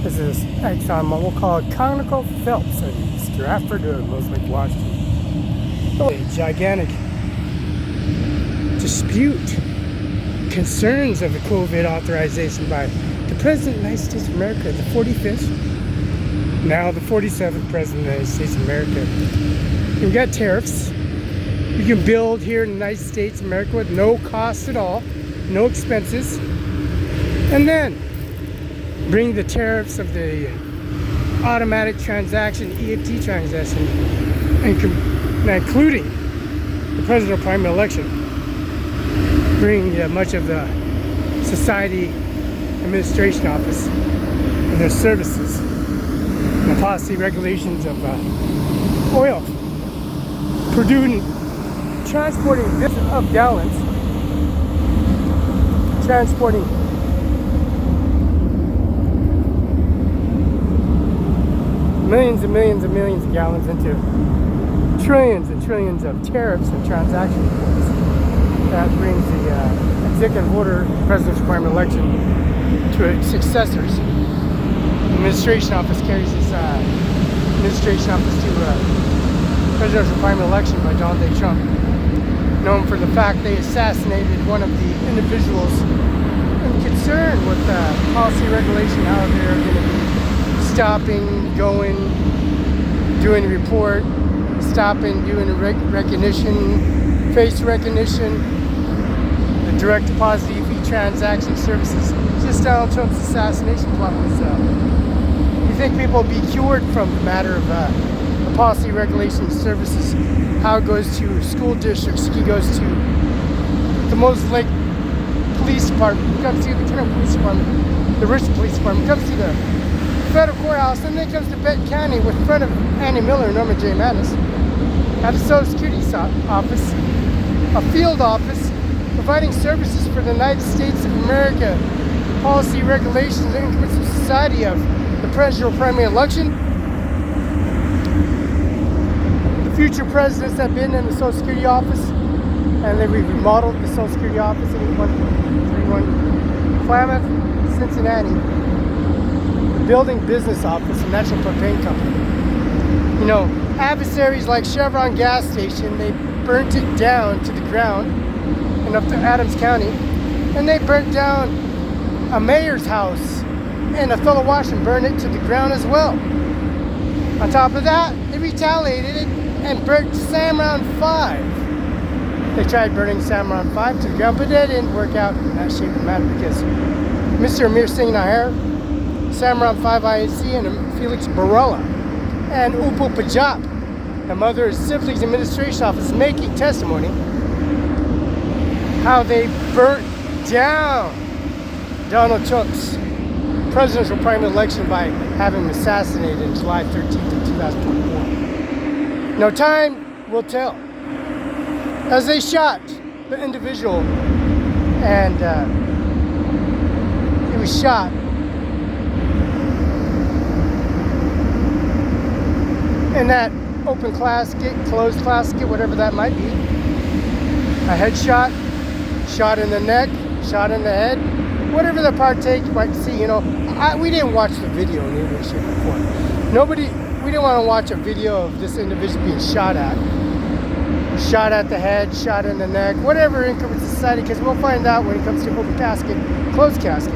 This is actually on what we'll call conical Phelps in Stratford or Lake, Washington. A gigantic dispute concerns of the COVID authorization by the President of the United States of America, the 45th, now the 47th President of the United States of America. We've got tariffs. You can build here in the United States of America with no cost at all, no expenses, and then bring the tariffs of the automatic transaction, EFT transaction, and including the presidential primary election, bring much of the society administration office and their services and the policy regulations of oil, producing, transporting this of gallons, transporting millions and millions and millions of gallons into trillions and trillions of tariffs and transaction reports. That brings the executive order, president's primary election, to its successors. The administration office carries this administration office to presidential primary election by Donald J. Trump, known for the fact they assassinated one of the individuals concerned with policy regulation, how they're going to be stopping, going, doing a report, stopping, doing recognition, face recognition, the direct deposit EV transaction services. Just Donald Trump's assassination plot was, you think people will be cured from the matter of the policy regulation services, how it goes to school districts, he goes to the Moses Lake Police Department, comes to the Kennel Police Department, the Richmond Police Department, comes to the federal courthouse, and then comes to Benton County with front of Annie Miller and Norman J. Mattis at the Social Security office, a field office providing services for the United States of America, policy regulations and increments of society of the presidential primary election. The future presidents have been in the Social Security office, and they remodeled the Social Security office in 8131 Klamath, Cincinnati. Building business office, a natural propane company. You know, adversaries like Chevron gas station, they burnt it down to the ground and up to Adams County, and they burnt down a mayor's house in Othello, Washington, burned it to the ground as well. On top of that, they retaliated it and burnt CIMARON5. They tried burning CIMARON5 to the ground, but that didn't work out in that shape and manner because Mr. Singh, CIMARON5INC, and Felix Barela, and Upal Pajap, the Mother's Siblings Administration Office, making testimony how they burnt down Donald Trump's presidential primary election by having him assassinated on July 13th of 2024. Now, time will tell. As they shot the individual, and he was shot in that open casket, closed casket, whatever that might be. A headshot, shot in the neck, shot in the head, whatever the partake might see. You know, we didn't watch the video in any way, shape, or form. We didn't want to watch a video of this individual being shot at the head, shot in the neck, whatever income society, because we'll find out when it comes to open casket, closed casket.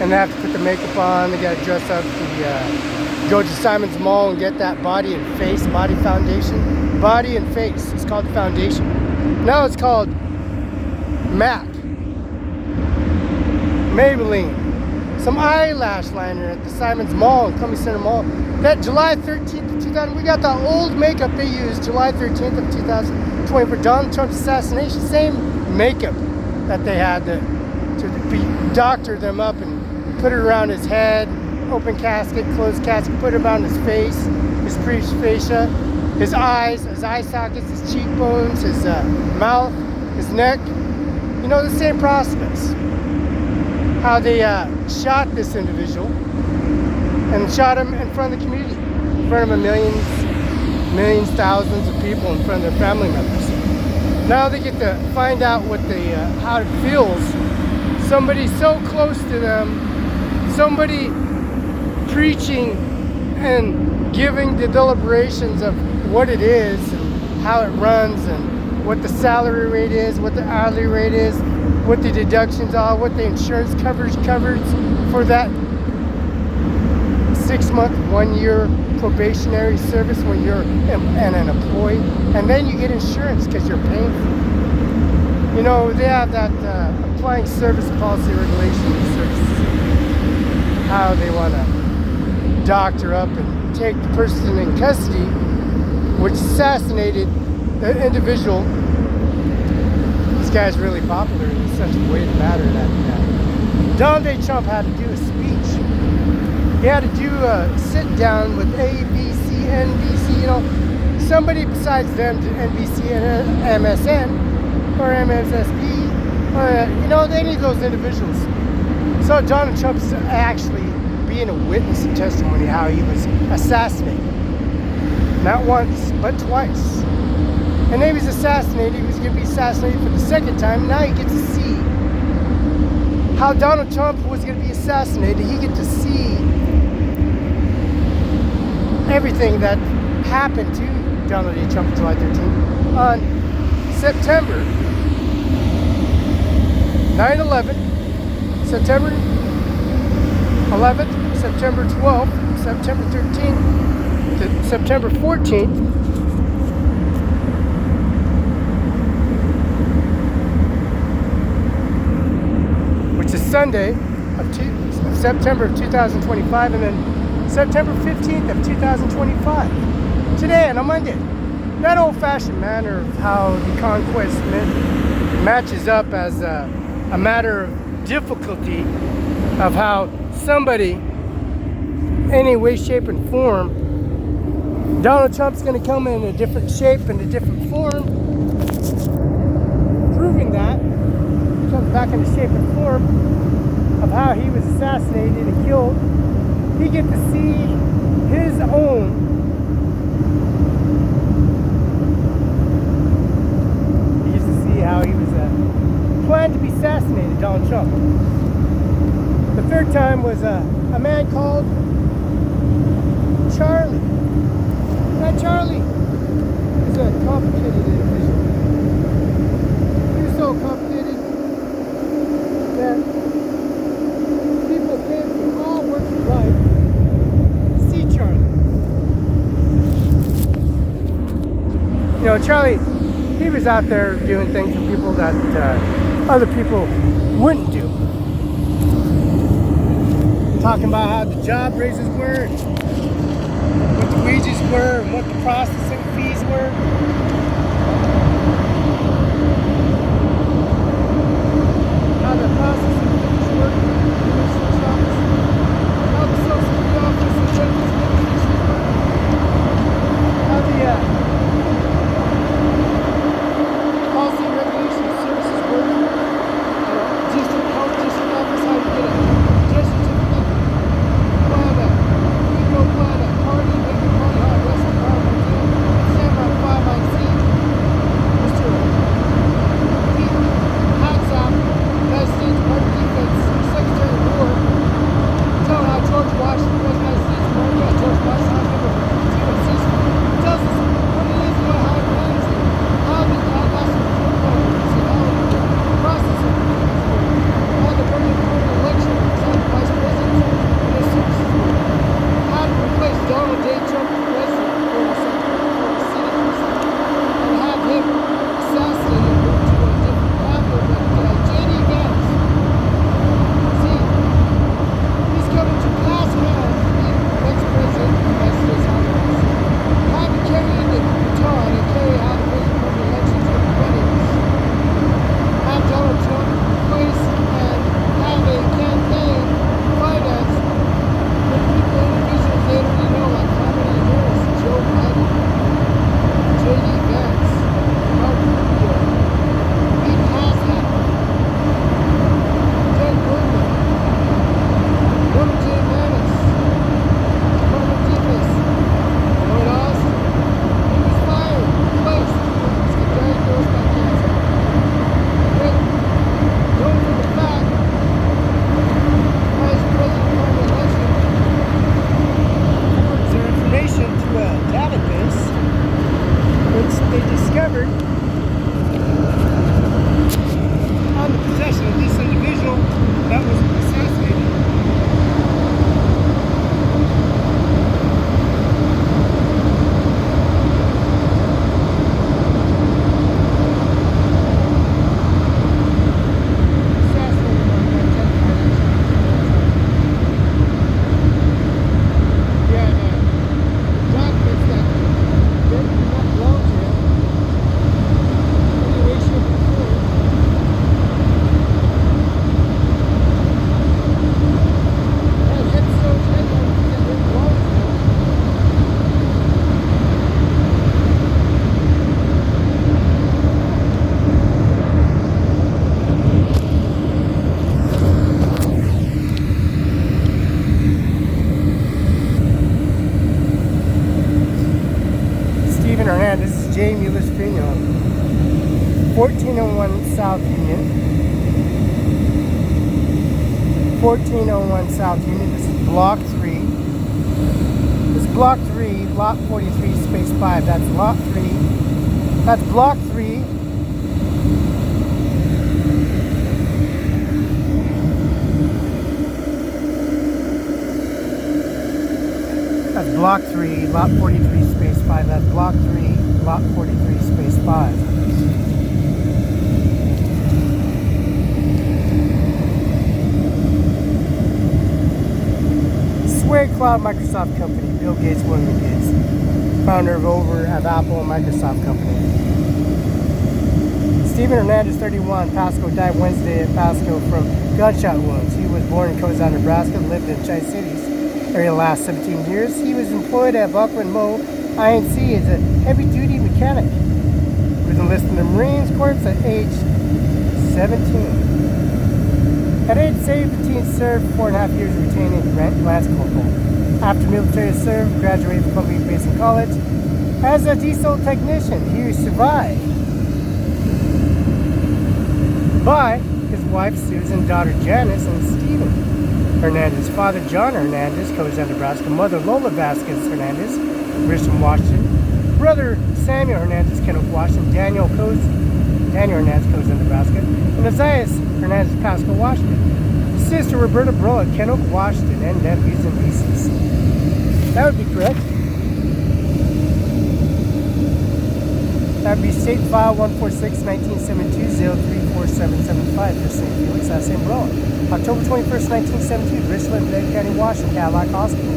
And they have to put the makeup on, they got to dress up, go to Simon's Mall and get that body and face, body foundation. Body and face, it's called the foundation. Now it's called MAC, Maybelline, some eyelash liner at the Simon's Mall and Columbia Center Mall. That July 13th of 2000, we got the old makeup they used July 13th of 2020 for Donald Trump's assassination. Same makeup that they had to doctor them up and put it around his head, open casket, closed casket, put it around his face, his fascia, his eyes, his eye sockets, his cheekbones, his mouth, his neck. You know, the same process. How they shot this individual and shot him in front of the community, in front of millions, thousands of people, in front of their family members. Now they get to find out what how it feels. Somebody so close to them, somebody preaching and giving the deliberations of what it is and how it runs and what the salary rate is, what the hourly rate is, what the deductions are, what the insurance coverage covers for that 6-month, 1-year probationary service when you're an employee, and then you get insurance because you're paying for it. You know, they have that applying service policy regulation services, how they want to doctor up and take the person in custody, which assassinated the individual. This guy's really popular in such a way to matter that Donald J. Trump had to do a speech. He had to do a sit down with ABC, NBC, you know, somebody besides them, NBC and MSN or MSSP, or you know, any of those individuals. So Donald Trump's actually being a witness in testimony how he was assassinated, not once but twice. And then he was assassinated. He was going to be assassinated for the second time. Now he gets to see how Donald Trump was going to be assassinated. He gets to see everything that happened to Donald J. Trump on July 13th on September 9/11, September 11th, September 12th, September 13th, to September 14th. Which is Sunday of September of 2025, and then September 15th of 2025. Today on a Monday. That old-fashioned manner of how the conquest matches up as a matter of difficulty of how somebody, any way, shape, and form, Donald Trump's going to come in a different shape and a different form, proving that he comes back in the shape and form of how he was assassinated and killed. He gets to see his own how he was planned to be assassinated, Donald Trump. The third time was a man called Charlie. That Charlie is a complicated individual. He was so complicated that people came from all walks of life to see Charlie. You know, Charlie, he was out there doing things for people that other people wouldn't do. Talking about how the job raises were, and what the wages were, and what the processing fees were. How the processing fees work, how the Social Security office and benefits work, how the policy and regulation services work, district health district office, how you get a death certificate, plan a party, make a party, how a restaurant, CIMARON5INC, West Virginia. 1401 South Union. 1401 South Union. This is Block 3. This is Block 3, Lot 43, Space 5. That's Lot 3. That's Block 3. That's Block 3, Lot 43, Space 5. That's Block 3, Lot 43, Space 5. Sway Cloud Microsoft Company. Bill Gates, William Gates. Founder of Apple and Microsoft Company. Stephen Hernandez, 31. Pasco died Wednesday at Pasco from gunshot wounds. He was born in Cozad, Nebraska, lived in Tri-Cities area the last 17 years. He was employed at Buckland Mo INC as a heavy-duty mechanic. He was enlisted in the Marines Corps at age 17. At age 17, served 4.5 years retaining Lance Corporal. After military service, graduated from Columbia Basin College as a diesel technician. He survived by his wife Susan, daughter Janice, and Stephen Hernandez, father John Hernandez, Cozad, Nebraska, mother Lola Vasquez Hernandez, Richmond, Washington, brother Samuel Hernandez, Kennewick, Washington, Daniel Hernandez, Cozad, Nebraska, and Isaias Hernandez, Pasco, Washington, sister Roberta Barela, Kennewick, Washington, and nephews and nieces. That would be correct. That would be State File 146-1972-034775 for St. Felix, that's St. Barela. October 21st, 1972, Richland, Lake County, Washington, Cadillac Hospital.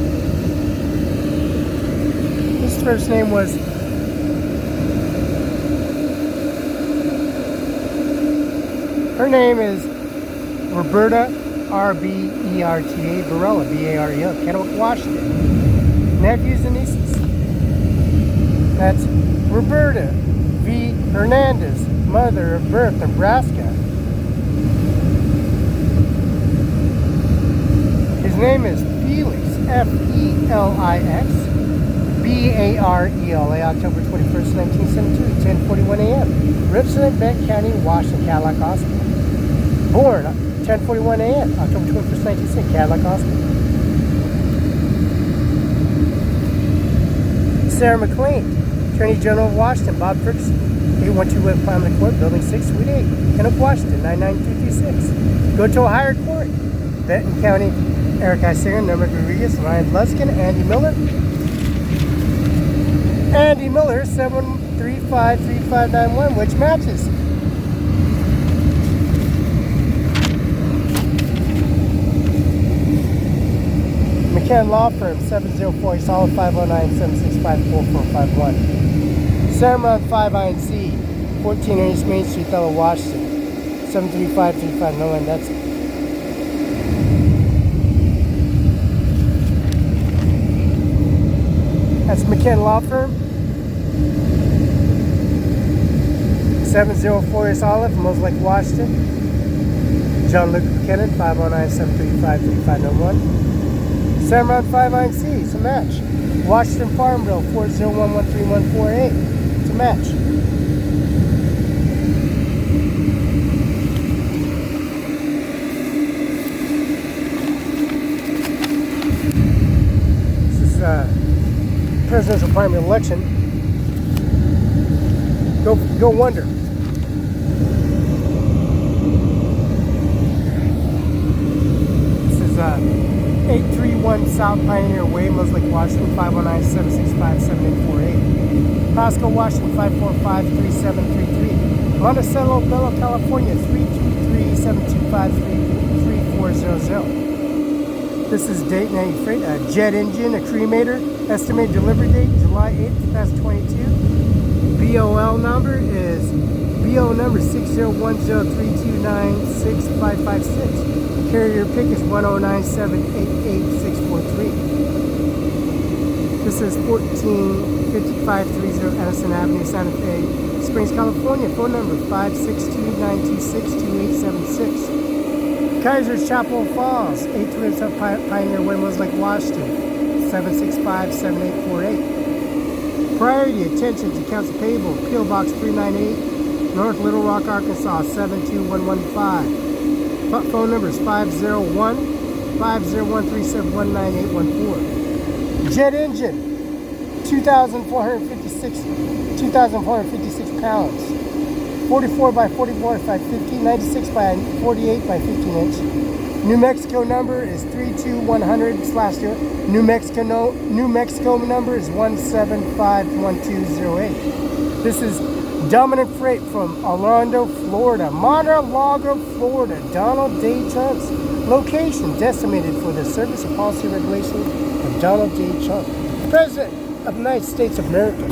His first name was her name is Roberta R-B-E-R-T-A Barela, B-A-R-E-L, Kennewick, Washington. Nephews and nieces. That's Roberta V. Hernandez, mother of birth, Nebraska. His name is Felix, F-E-L-I-X, B-A-R-E-L-A, October 21st, 1972, 10:41 a.m. Richland, Bent County, Washington, Cadillac Hospital. Born 10:41 a.m., October 21st, 1960, Cadillac Hospital. Sarah McLean, Attorney General of Washington, Bob Ferguson, 812 West Plyman Court, Building 6, Suite 8, Kennewick, Washington, 99236. Go to a higher court. Benton County, Eric I. Singer, Norman Rodriguez, Ryan Luskin, Andy Miller. Andy Miller, 7353591, which matches. McCann Law Firm, 704 Solid 509-765-4451. CIMARON5INC, 14 East Main Street, Othello, Washington, 7353591. That's McCann Law Firm. 704 East Olive, Mose Lake, Washington. John Luke McKinnon, 509-735-3501. CIMARON5INC, it's a match. Washington Farmville, 401-13148. It's a match. This is presidential primary election. Go Wonder. This is 831 South Pioneer Way, Mose Lake, Washington, 519-765-7848. Pasco, Washington, 545-3733. Monticello, Bello, California, 323-725-3400. This is Dayton Heavy Freight, a jet engine, a cremator. Estimated delivery date, July 8th, 2022. BOL number is BO number 60103296556. Carrier pick is 109788643. This is 145530 Edison Avenue, Santa Fe Springs, California. Phone number 562-926-2876. Kaiser's Chapel Falls, 828 South Pioneer Way, Mose Lake, Washington, 765-7848. Priority attention to accounts payable. P.O. Box 398, North Little Rock, Arkansas 72115. Phone number is 501-501-3719814. Jet engine, 2,456 pounds. 44 by 44 by 15, 96 by 48 by 15 inch. New Mexico number is 32100/0. New Mexico number is 1751208. This is Dominant Freight from Orlando, Florida. Mar-a-Lago, Florida. Donald J. Trump's location decimated for the service of policy regulation of Donald J. Trump, President of the United States of America.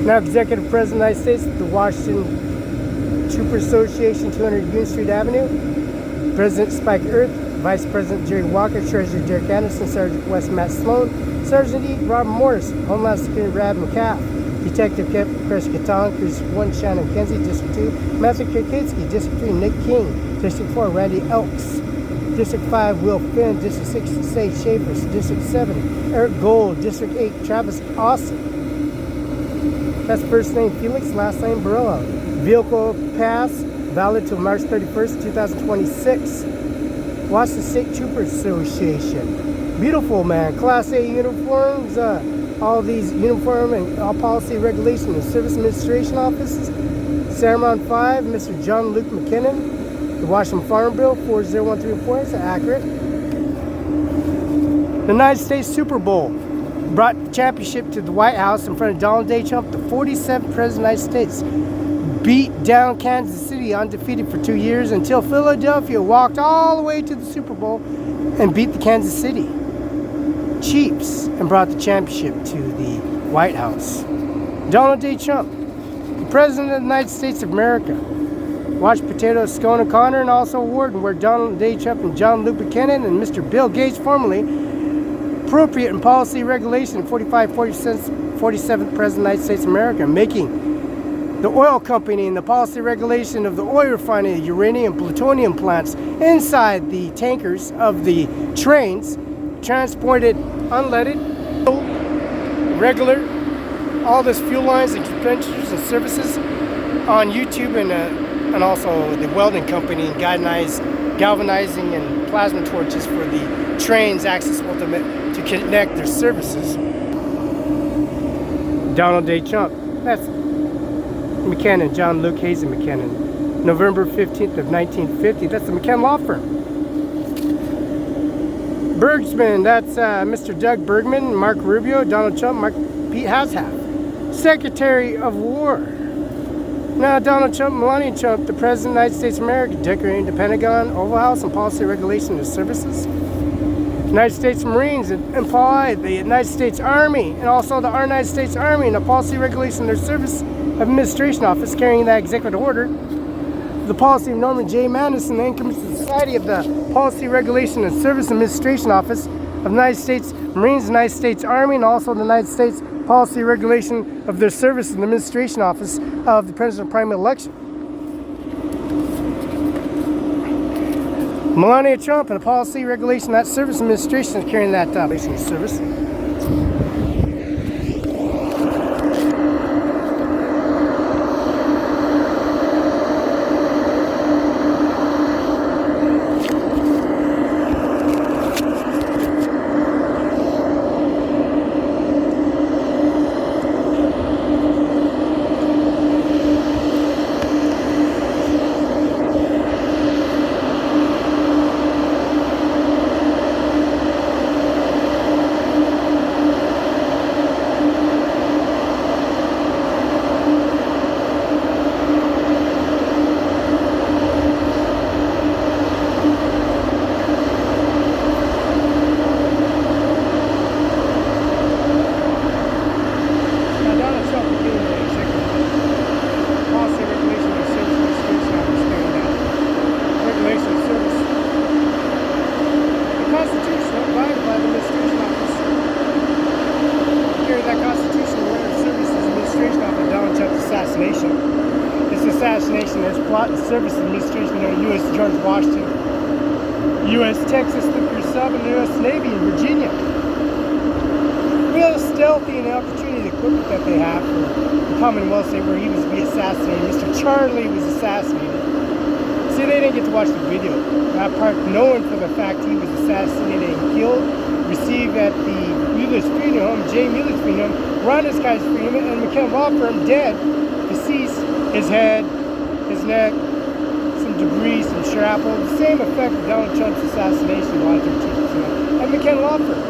Now, Executive President of the United States, the Washington Trooper Association, 200 Union Street Avenue. President Spike Earth, Vice President Jerry Walker, Treasurer Derek Anderson, Sergeant West Matt Sloan, Sergeant E. Robert Morris, Homeland Security Brad McCaff, Detective Chris Katong, Cruise 1 Shannon Kenzie, District 2, Matthew Kikitsky, District 3 Nick King, District 4 Randy Elks, District 5 Will Finn, District 6 Sage Schaefer, District 7 Eric Gold, District 8 Travis Austin. That's first name Felix, last name Barela. Vehicle pass valid till March 31st, 2026. Washington State Trooper Association. Beautiful, man. Class A uniforms. All these uniform and all policy regulation and service administration offices. CIMARON5, Mr. John Luke McKinnon. The Washington Farm Bill 40134 is accurate. The United States Super Bowl brought the championship to the White House in front of Donald J. Trump, the 47th President of the United States. Beat down Kansas City undefeated for 2 years until Philadelphia walked all the way to the Super Bowl and beat the Kansas City Chiefs and brought the championship to the White House. Donald J. Trump, the President of the United States of America. Watch Potato, Scone O'Connor, and also Warden, where Donald J. Trump and John Luke McKinnon and Mr. Bill Gates formerly appropriate and policy regulation 47th President of the United States of America, making the oil company and the policy regulation of the oil refining, uranium, plutonium plants inside the tankers of the trains, transported unleaded, regular, all this fuel lines and expenditures and services on YouTube and also the welding company and galvanizing and plasma torches for the trains accessible to connect their services. Donald J. Trump. That's McKinnon, John Luke Hazen McKinnon. November 15th of 1950. That's the McKinnon Law Firm. Bergsman. That's Mr. Doug Bergman, Mark Rubio, Donald Trump, Pete Hashaff. Secretary of War. Now, Donald Trump, Melania Trump, the President of the United States of America, decorating the Pentagon, Oval House, and policy regulation of services. United States Marines employ the United States Army and also the United States Army and the policy regulation of their service administration office carrying that executive order. The policy of Norman J. Madison, the Income Society of the Policy Regulation and Service Administration Office of the United States Marines, the United States Army, and also the United States Policy Regulation of their Service and Administration Office of the Presidential Primary Election. Melania Trump and the Policy Regulation of that Service Administration is carrying that service. assassination. There's plot and service administration of U.S. George Washington, U.S. Texas nuclear sub, and U.S. Navy in Virginia. Real stealthy and the opportunity, the equipment that they have for the Commonwealth State where he was to be assassinated. Mr. Charlie was assassinated. See, they didn't get to watch the video. That part, knowing for the fact he was assassinated and killed, received at the Mueller's funeral home, Jay Mueller's funeral home, Rhonda's guy's funeral, and McKenna Law Firm dead, deceased, his head, his neck, some debris, some shrapnel, the same effect of Donald Trump's assassination July 13th at McKenna Law Firm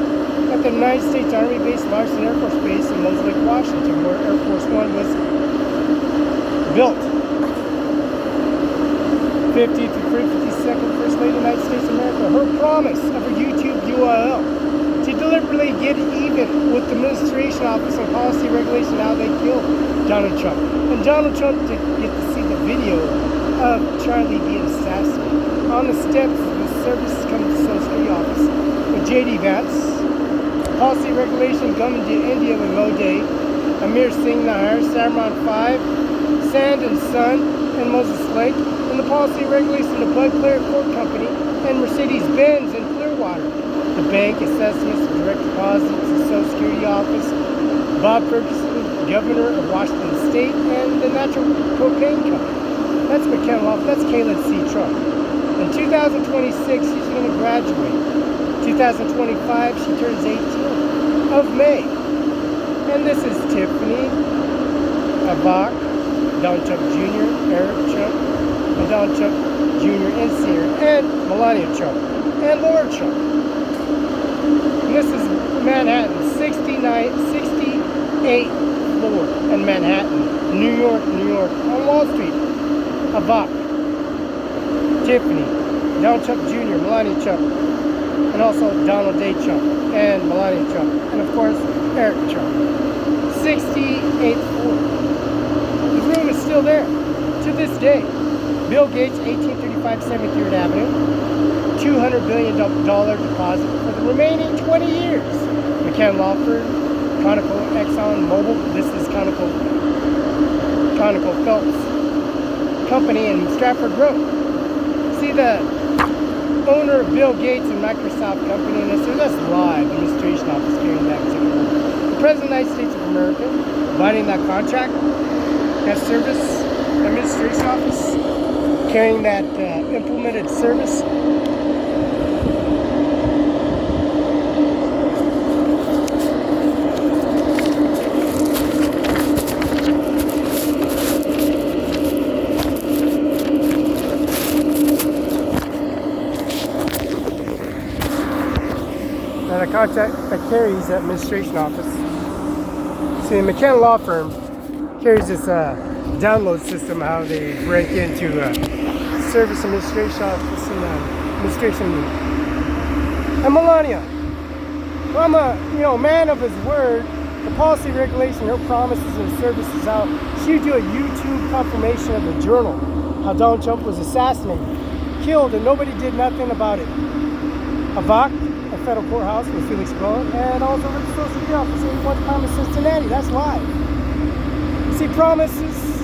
at the United States Army Base, Larson Air Force Base in Mosel Lake, Washington, where Air Force One was built. 50th to 52nd First Lady of the United States of America, her promise of her YouTube URL to deliberately get even with the administration office on policy regulation how they killed Donald Trump. And Donald Trump did get to see the video of Charlie being assassinated on the steps of the Service Coming to Social Security office with J.D. Vance, policy regulation coming to India with Modi, Amir Singh Nahar, CIMARON5, Sand and Sun, and Moses Lake, and the policy regulation of Blood Clear Court Company and Mercedes-Benz in Clearwater. The bank assessments, the direct deposits, the Social Security office, Bob Ferguson, governor of Washington State, and the natural cocaine company. That's McKenna Law. That's Caleb C. Trump. In 2026, she's going to graduate. 2025, she turns 18 of May. And this is Tiffany, Ivanka, Donald Trump Jr., Eric Trump, and Donald Trump Jr. and Sr., and Melania Trump, and Laura Trump. And this is Manhattan, 68th floor in Manhattan, New York, on Wall Street. Ivanka, Tiffany, Donald Trump Jr., Melania Trump, and also Donald J. Trump, and Melania Trump, and of course, Eric Trump. 68th floor. The room is still there to this day. Bill Gates, 1835 73rd Avenue, $200 billion deposit for the remaining 20 years. McKenna Law Firm, Conoco, Exxon Mobil, this is Conoco Phelps Company in Stratford Road. See the owner of Bill Gates and Microsoft Company, and that's live administration office carrying that executive order. The President of the United States of America, binding that contract, that service administration office, carrying that implemented service. And a contract that carries that administration office. See, the McKenna Law Firm carries this download system, how they break into service administration office and administration. And Melania, well, I'm a man of his word. The policy regulation, her promises and services out. She would do a YouTube confirmation of the journal, how Donald Trump was assassinated, killed, and nobody did nothing about it. Ivanka, a federal courthouse with Felix, and also with the Social Security office in one time in Cincinnati. That's live. See, promises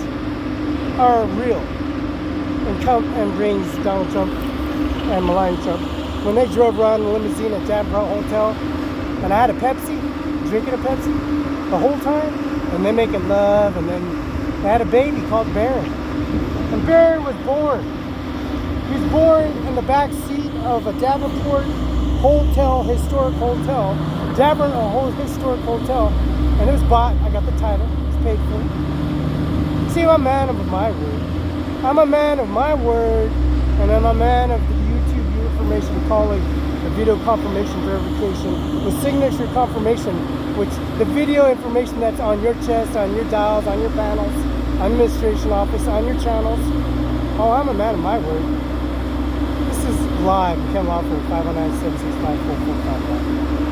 are real and brings Donald Trump and Melania Trump. When they drove around in a limousine at Danborough Hotel, and I had a Pepsi, drinking a Pepsi the whole time, and they're making love, and then they had a baby called Baron. And Baron was born. He was born in the back seat of a Davenport hotel, historic hotel. Davenport historic hotel, and it was bought. I got the title. Paid for. See, I'm a man of my word. I'm a man of my word, and I'm a man of the YouTube information, we call it the video confirmation verification, the signature confirmation, which the video information that's on your chest, on your dials, on your panels, on administration office, on your channels. Oh, I'm a man of my word. This is live. McKenna Law Firm, 509-765-4455.